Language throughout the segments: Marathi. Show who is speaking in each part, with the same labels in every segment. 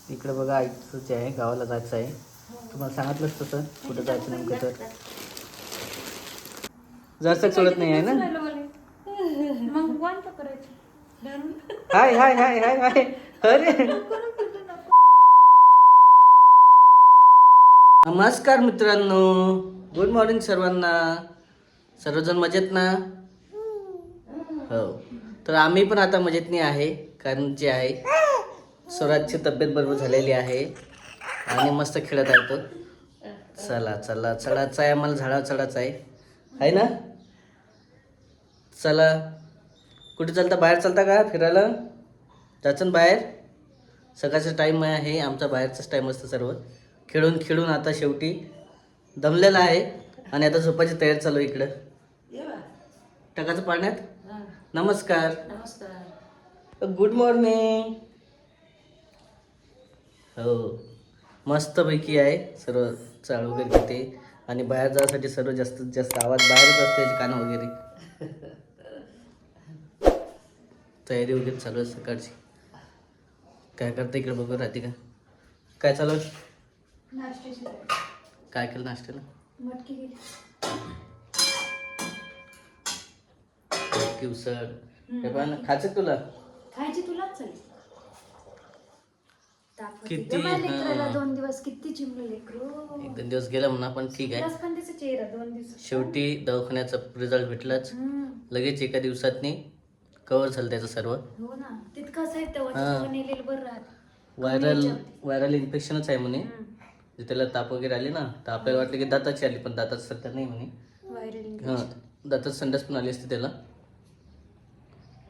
Speaker 1: इकडे बघा आईचं जे आहे गावाला जायचं आहे. तुम्हाला सांगितलंच तसं कुठं जायचं नेमकं तर जास्त सोडत नाही आहे ना.
Speaker 2: मग कोणतं करायचं?
Speaker 1: हाय हाय हाय हाय हाय अरे नमस्कार मित्रांनो, गुड मॉर्निंग सर्वांना. सर्वजण मजेत ना? हो. तर आम्ही पण आता मजेतनी आहे, कारण जे आहे स्वराजची तब्येत बरोबर झालेली आहे आणि मस्त खेळत आहे तो. चला चला चढायचं आहे आम्हाला, झाडावर चढायचं आहे ना. चला कुठे चालता? बाहेर चालता का फिरायला? जायचं ना बाहेर? सकाळचा टाईम आहे आमचा, बाहेरचाच टाईम असतं सर्व. खेळून खेळून आता शेवटी दमलेला आहे आणि आता झोपायची तयारी चालू आहे इकडं. टाकायचं पाण्यात. नमस्कार.
Speaker 2: नमस्कार.
Speaker 1: Good morning. हो मस्तपैकी आहे सर्व, चाळ वगैरे घेते आणि बाहेर जाण्यासाठी सर्व जास्तीत जास्त आवाज बाहेरच असते, याचे कानं वगैरे. तयारी वगैरे चालू आहे सकाळची. काय करते इकडे बघू राहते का? काय चालू आहे? काय केलं नाश्त्याला?
Speaker 2: मटकी गेली.
Speaker 1: मटकी उसळ. हे पण खायचं तुला?
Speaker 2: खायची तुलाच चालेल.
Speaker 1: किती?
Speaker 2: दोन दिवस किती चिमलं लेकरू.
Speaker 1: 1-2 दिवस गेला म्हणा, पण ठीक आहे.
Speaker 2: पण त्याचा चेहरा 2 दिवस
Speaker 1: शेवटी दवाखान्याचा रिझल्ट भेटलाच लगेच, एका दिवसातनी कव्हर झालं त्याचं सर्व.
Speaker 2: हो ना, तितकंच आहे तेव्हा नेलेलं बरं राहत.
Speaker 1: व्हायरल इन्फेक्शनच आहे म्हणे. त्याला ताप वगैरे आले ना, तर आपल्याला वाटलं की दाताची आली, पण दाताचं सध्या नाही म्हणे. हां, दातात संडास पण आली असते त्याला.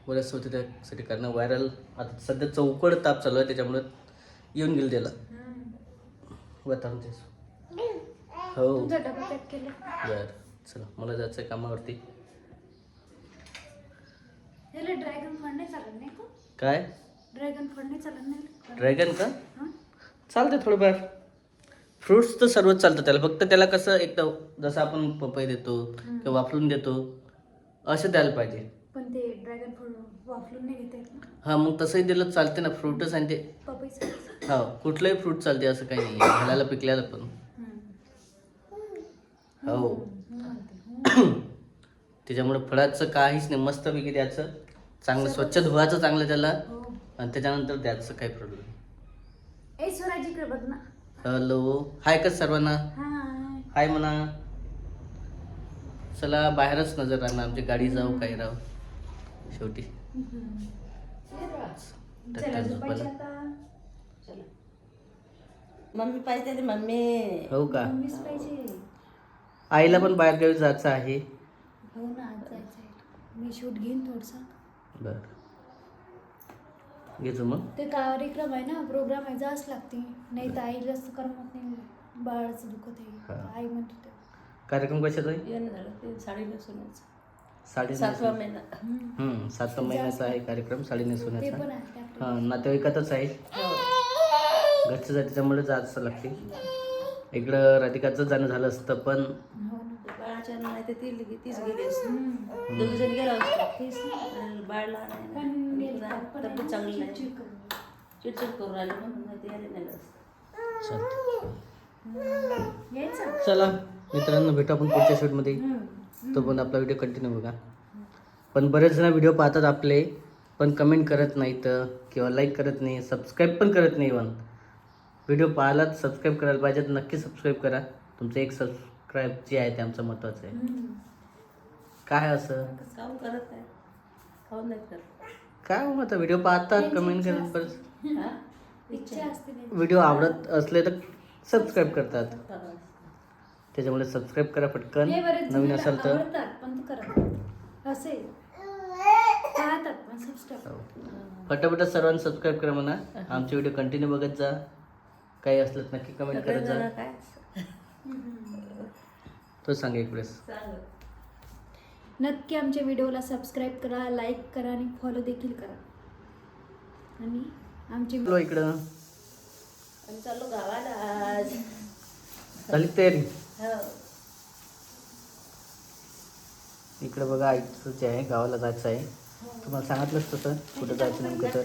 Speaker 1: बरेच होते त्यासाठी, कारण व्हायरल आता सध्या चौकड ताप चालू आहे, त्याच्यामुळे येऊन गेलं त्याला वातावरण. हो बरं, चला मला जायचं आहे कामावरती.
Speaker 2: ड्रॅगन फळ नाही चालत नाही का?
Speaker 1: काय
Speaker 2: ड्रॅगन फळ नाही चालत नाही?
Speaker 1: ड्रॅगन का चालते थोडंफार. फ्रुट्स तर सर्वच चालतं त्याला, फक्त त्याला कसं एकदम जसं आपण पपई देतो किंवा वाफलून देतो असं द्यायला पाहिजे.
Speaker 2: पण ते ड्रॅगन फळ वाफलून नाही घेता येत ना?
Speaker 1: हां, मग तसंही दिलं चालते ना, फ्रूटच आहे ते.
Speaker 2: पपईचं
Speaker 1: हो, कुठलंही फ्रूट चालते, असं काही नाही घालायला पिकल्याला पण. हो त्याच्यामुळे फळाचं काहीच नाही, मस्तपैकी द्यायचं, चांगलं स्वच्छ धुवायचं चांगलं त्याला आणि त्याच्यानंतर द्यायचं, काही प्रॉब्लेम नाही.
Speaker 2: स्वराजीकडे बघ ना.
Speaker 1: हॅलो, हाय का सर्वांना? हाय म्हणा. चला बाहेरच नजर राहणार आमची, गाडी जाऊ काही राहू शेवटी.
Speaker 2: मम्मी पाहिजे, मम्मी.
Speaker 1: हो का?
Speaker 2: मम्मीच पाहिजे.
Speaker 1: आईला पण बाहेरगावी जायचं आहे.
Speaker 2: हो ना, जायचंय. मी शूट घेईन थोडसा.
Speaker 1: बर घेतो मग.
Speaker 2: ते कार्यक्रम आहे ना, प्रोग्राम आहे, जास्त लागते. नाही तर आई जास्त करमत नाही, बाळाचं दुखत आहे. आई म्हणते ते
Speaker 1: कार्यक्रम कशाचा आहे?
Speaker 2: साडी नेसवण्याचा.
Speaker 1: साडी
Speaker 2: 7वा महिना.
Speaker 1: 7व्या महिन्याचा आहे कार्यक्रम, साडी नेसवण्याचा.
Speaker 2: हो.
Speaker 1: हां, नातेवाईकातच आहे. घरचं जाय, त्याच्यामुळे जायचं लागते. इकडं राधिकाचं जाणं झालं असतं, पण
Speaker 2: बाळाच्या नाही तर तीच गेली असते. दोघी जण गेला असतो. बाळ लहान आहे, तब्येत चांगली नाही, चिडचिड करून राहिली म्हणून नाही यायला नाही असतं.
Speaker 1: चला मित्रांनो, भेटू आपण पुढच्या शूटमध्ये. तो पण आपला व्हिडिओ कंटिन्यू बघा. पण बरेच जण व्हिडिओ पाहतात आपले, पण कमेंट करत नाहीत किंवा लाईक करत नाही, सबस्क्राईब पण करत नाही. इव्हन व्हिडिओ पाहायलाच सबस्क्राईब करायला पाहिजे, तर नक्की सबस्क्राईब करा. तुमचं एक सबस्क्राईब जे आहे ते आमचं महत्त्वाचं आहे. काय असं
Speaker 2: काम करत आहे, खाऊन नाही करत
Speaker 1: काय मग, आता व्हिडिओ पाहतात, कमेंट करत, बरं व्हिडिओ आवडत असले तर सबस्क्राईब करतात. त्याच्यामुळे सबस्क्राईब करा पटकन, नवीन असाल तर. फटाफट सर्वांनी सबस्क्राईब करा म्हणा. आमचे व्हिडिओ कंटिन्यू बघत जा. काही असलं तर नक्की कमेंट करत जा. तो सांग एक वेळेस.
Speaker 2: नक्की आमच्या व्हिडिओला सबस्क्राईब करा, लाईक करा आणि फॉलो देखील करा. आणि आमची
Speaker 1: इकडं
Speaker 2: चालू गावाला
Speaker 1: झाली तयारी.
Speaker 2: हो.
Speaker 1: इकडे बघा आईचं जे आहे गावाला जायचं आहे. तुम्हाला सांगितलंच तसं कुठं जायचं नेमकं तर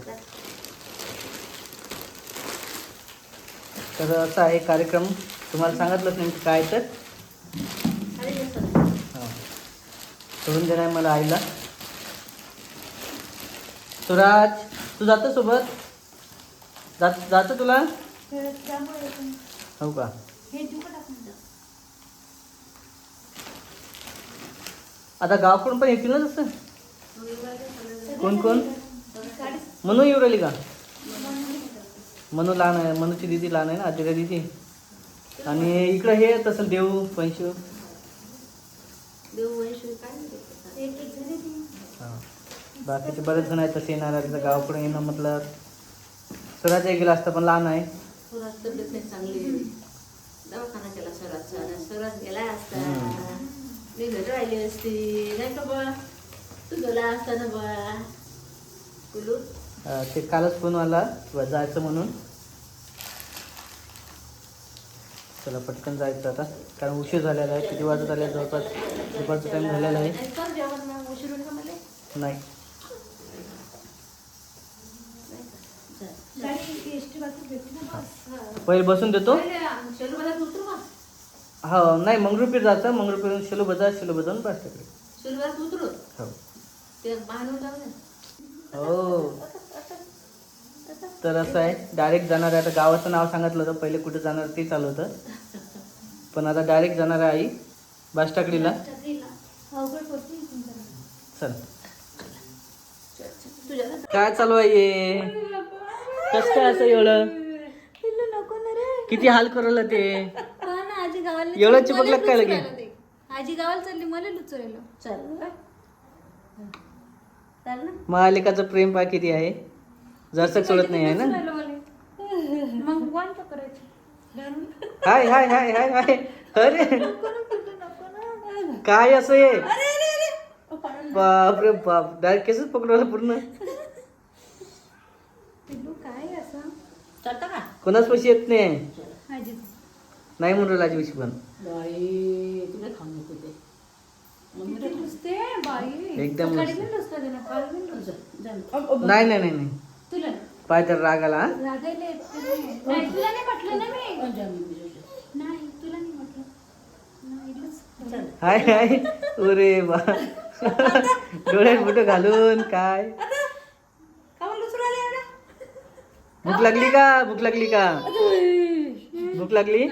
Speaker 1: तर असा आहे कार्यक्रम, तुम्हाला सांगितलंच नाही की काय तर
Speaker 2: अरे हे सगळं.
Speaker 1: हां सोडून देणार आहे मला आईला. सुराज तू जातो सोबत? जातं तुला? हो का? आता गावाकडून पण येतील ना तसं? कोण कोण? मनू येऊ राहिली का? मनू लहान आहे, मनूची दिदी लहान आहे ना, आदिरा दिदी. आणि इकडं हे येत असेल देऊ पंशू.
Speaker 2: देव वैश्वी काय नाही.
Speaker 1: हां बाकीचे बरेच जण आहेत तसे येणार आहे. गावाकडून येणं म्हटलं स्वराज गेला असतं पण लहान आहे.
Speaker 2: स्वराज तब्येत नाही चांगली. दवाखाना केला स्वराजचा आणि स्वराज गेला असता मी घरी राहिली असती नाही का बा. तू गेला असता ना बा कुलू.
Speaker 1: ते कालच फोन आला किंवा जायचं म्हणून. चला पटकन जायचं आता कारण उशीर झालेला आहे. किती वाजत आले जवळपास दुपारचा टाईम झालेला आहे.
Speaker 2: कर जेवण मग उशीर होईल का मला?
Speaker 1: नाही पहिले बसून देतो.
Speaker 2: शेलू बाजार उतरू का?
Speaker 1: हो नाही मंगरुळपीर जायचं. मंगरुळपीरून शेलू बजावून पास तिकडे.
Speaker 2: शेलू बाजार उतरू
Speaker 1: हो
Speaker 2: ते बाहेरून जाऊ दे.
Speaker 1: हो तर असं आहे डायरेक्ट जाणार आहे. आता गावाचं नाव सांगितलं होतं पहिले कुठे जाणार ते चालू होतं पण आता डायरेक्ट जाणार आहे आई बास्टाकडीला. चल काय चालू आहे ये? कसं काय असं एवढं किती हाल करवलं ते
Speaker 3: आजी गावाला
Speaker 1: एवढं चिपकलं काय लगे?
Speaker 3: आजी गावाला चालली मला लुचरायला.
Speaker 2: चल चाल ना.
Speaker 1: महालिकाचं प्रेम पा किती आहे. जरसक सोडत नाही आहे ना.
Speaker 3: मग कोणतं करायचं?
Speaker 1: हाय हाय हाय हाय हाय अरे काय असं आहे? बापरे बाप डायरेक्ट केसच पकडवलं पूर्ण.
Speaker 3: पिल्लू काय असं
Speaker 2: चालतं का?
Speaker 1: कोणाच पैसे येत नाही.
Speaker 3: आजी
Speaker 1: नाही म्हणून राजविशी पण
Speaker 2: बाई तुला खाऊ नको ते.
Speaker 3: किती नुसते बाई
Speaker 1: एकदम
Speaker 3: सकाळी
Speaker 1: नुसते.
Speaker 3: पण नुसतं त्याला काल पण नुसतं.
Speaker 1: नाही नाही नाही नाही
Speaker 3: तुला
Speaker 1: पाय तर राग आला.
Speaker 3: रागायला येत नाही. तुला नाही म्हटलं ना मी. नाही तुला नाही म्हटलं. नाही इथलंच.
Speaker 2: चल
Speaker 1: हाय हाय अरे बा डोळ्यात फोटो घालून काय
Speaker 2: का म्हणून उचलू आले एवढं?
Speaker 1: भूक लागली का? भूक लागली का? भूक लागली?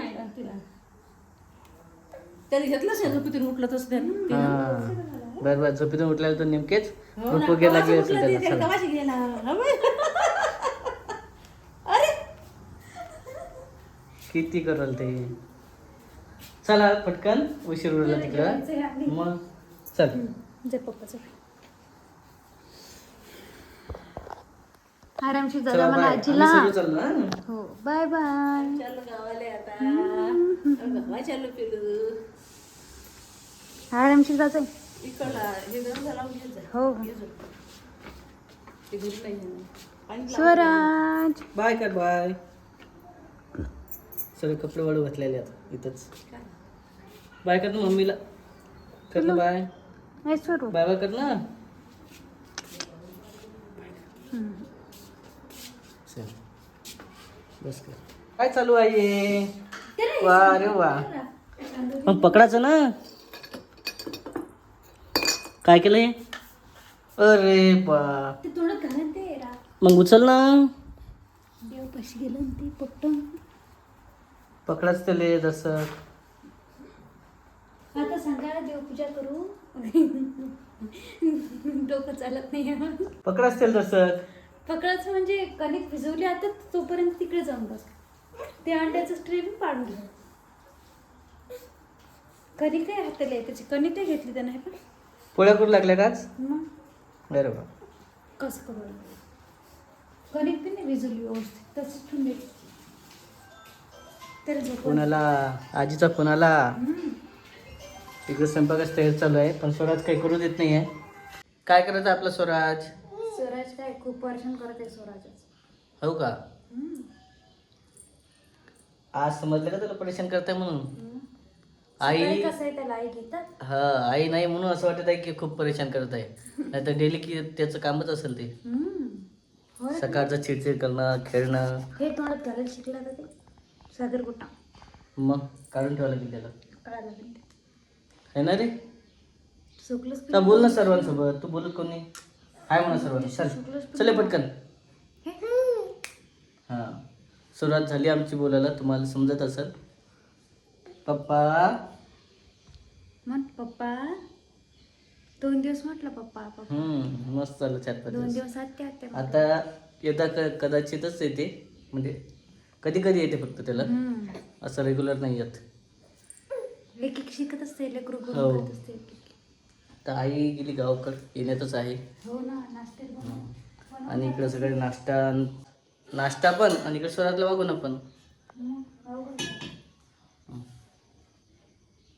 Speaker 2: त्याने घेतलंच नाही झोपेतून उठलं तसं त्यानं.
Speaker 1: हा बरं बरं झोपेतून उठल्याला तर नेमकेच भूक वगैरे लागली असेल त्याला.
Speaker 2: त्याला
Speaker 1: चला.
Speaker 2: कवाशी गेला अरे
Speaker 1: किती करल ते. चला पटकन उशीर उरला तिकडं मग चल.
Speaker 3: जे पप्पाचं आरामशीर
Speaker 1: चला
Speaker 3: दादा मला
Speaker 1: बाय.
Speaker 3: आजीला.
Speaker 1: आम्ही सगळं चाललो हा.
Speaker 3: हो बाय बाय.
Speaker 2: चालू गावाले आता गावा चालू पिलू
Speaker 3: आरामशीर जायचंय.
Speaker 2: इकडला हे गरम झाला घेत जा.
Speaker 3: हो
Speaker 2: घे जा. ते घरी नाही आहे. पाणी लाव.
Speaker 3: स्वराज
Speaker 1: बाय कर बाय. सगळे कपडे वाळू घातलेले आहेत इथंच.
Speaker 2: काय?
Speaker 1: बाय कर ना मम्मीला. कर ना बाय.
Speaker 3: नाही स्वरू.
Speaker 1: बाय बाय कर ना. चल बस कर. काय चालू आहे? वा रे वा. मग पकडायचं ना. काय केलंय? अरे बाप.
Speaker 3: ते थोडं घरात दे रा.
Speaker 1: मग उचल ना.
Speaker 3: देव कशी गेलं ना ते पट्टन.
Speaker 1: पकडाच त्याले जसं.
Speaker 3: आता सांगा देवपूजा करू. डोकं चालत नाही.
Speaker 1: पकडाच त्याला जसं.
Speaker 3: पकडायचं म्हणजे कणिक भिजवली आता तोपर्यंत तिकडे जाऊन बस. ते अंड्याचं स्ट्रे पण पाडून घे. कणिक काय हाताला आहे त्याची कणिक काय घेतली त्या नाही पण
Speaker 1: पोळ्या करू लागल्या काच?
Speaker 3: मग
Speaker 1: अरे बा.
Speaker 3: कसं करू कणिक पण नाही भिजवली व्यवस्थित तसंच ठेवून द्यायची. तर झोप.
Speaker 1: कोणाला आजीचा फोन आला. इकडे स्वयंपाकाच तयार चालू आहे पण स्वराज काही करू देत नाही आहे. काय करायचं आपलं स्वराज?
Speaker 3: स्वराज काय खूप परेशान करत आहे स्वराजच.
Speaker 1: हो का? आज समजलं का तुला परेशान करताय म्हणून? आई
Speaker 3: कसं आहे त्याला आई घेतात.
Speaker 1: हा आई नाही म्हणून असं वाटत आहे की खूप परेशान करत आहे. नाही तर डेली की त्याचं कामच असेल ते.
Speaker 3: हो ना.
Speaker 1: सकाळचं चिडचिड करणं खेळणं.
Speaker 3: हे तोंडात घालायला शिकला का ते सागर कुठं
Speaker 1: मग काढून ठेवायला लागेल त्याला
Speaker 3: कळालं नाही.
Speaker 1: है ना रे?
Speaker 3: सुकलंच
Speaker 1: तर बोल ना सर्वांसोबत. तू बोलत कोणी हाय म्हणा सर्वांना. चल चले पटकन. हां सुरुवात झाली आमची बोलायला. तुम्हाला समजत असेल. पप्पा
Speaker 3: म्हण पप्पा. 2 दिवस म्हटलं पप्पा पप्पा.
Speaker 1: मस्त झालं 4-5
Speaker 3: 2
Speaker 1: दिवस.
Speaker 3: दिवस आत्या आत्या.
Speaker 1: आता येता कदाचितच येते, म्हणजे कधी कधी येते फक्त त्याला, असं रेग्युलर नाही येत.
Speaker 3: एक एक शिकत असते लेकरू
Speaker 1: हो.
Speaker 3: करत असते एक एक.
Speaker 1: तर आई गेली गावकर, येण्यातच आहे.
Speaker 3: हो ना नाश्ते बनव.
Speaker 1: आणि इकडे सगळे नाश्ता पण, आणि इकडे स्वरातला वागून आपण.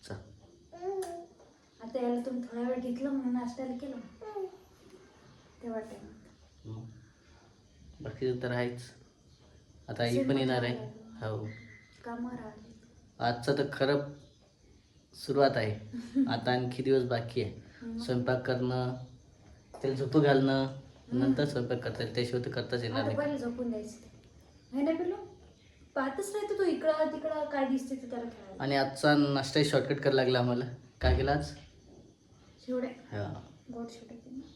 Speaker 1: चल.
Speaker 3: आता याला तुम्ही थोडा वेळ घेतलं म्हणून नाश्त्याला केलं तेव्हा टाइम.
Speaker 1: बाकीचं तर आहेच. आता आई पण येणार आहे. हो
Speaker 3: कामावर आले.
Speaker 1: आजचं तर खरं सुरुवात आहे. आता आणखी दिवस बाकी आहे. स्वयंपाक करणं, त्याला झोपू घालणं, नंतर स्वयंपाक करता येईल. त्याशिवाय तर करताच येणार
Speaker 3: आता
Speaker 1: नाही.
Speaker 3: पहिले झोपून द्यायचं ते नाही पिलो. पाहतच राहतो तो इकडं तिकडं काय दिसते ते त्याला खेळायला.
Speaker 1: आणि आजचा नाश्ता शॉर्टकट करायला लागला आम्हाला. काय केलं आज?
Speaker 3: शिवड्या
Speaker 1: हां
Speaker 3: गोड शिवड्या केल्या.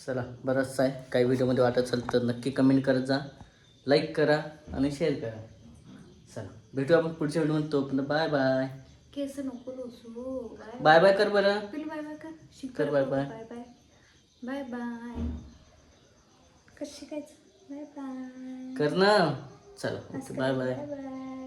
Speaker 1: चला बरंचसं आहे. काही व्हिडिओमध्ये वाटत असेल तर नक्की कमेंट करत जा, लाईक करा आणि शेअर करा. चला भेटू आपण पुढच्या व्हिडिओमध्ये. तोपर्यंत बाय बाय.
Speaker 3: केस नको लोसू. बाय
Speaker 1: बाय बाय कर बरं.
Speaker 3: पिलू बाय बाय कर.
Speaker 1: कर bye bye.
Speaker 3: Bye bye bye bye. कसं शिकायचं? बाय बाय
Speaker 1: कर ना. चला okay bye bye.
Speaker 3: Bye bye.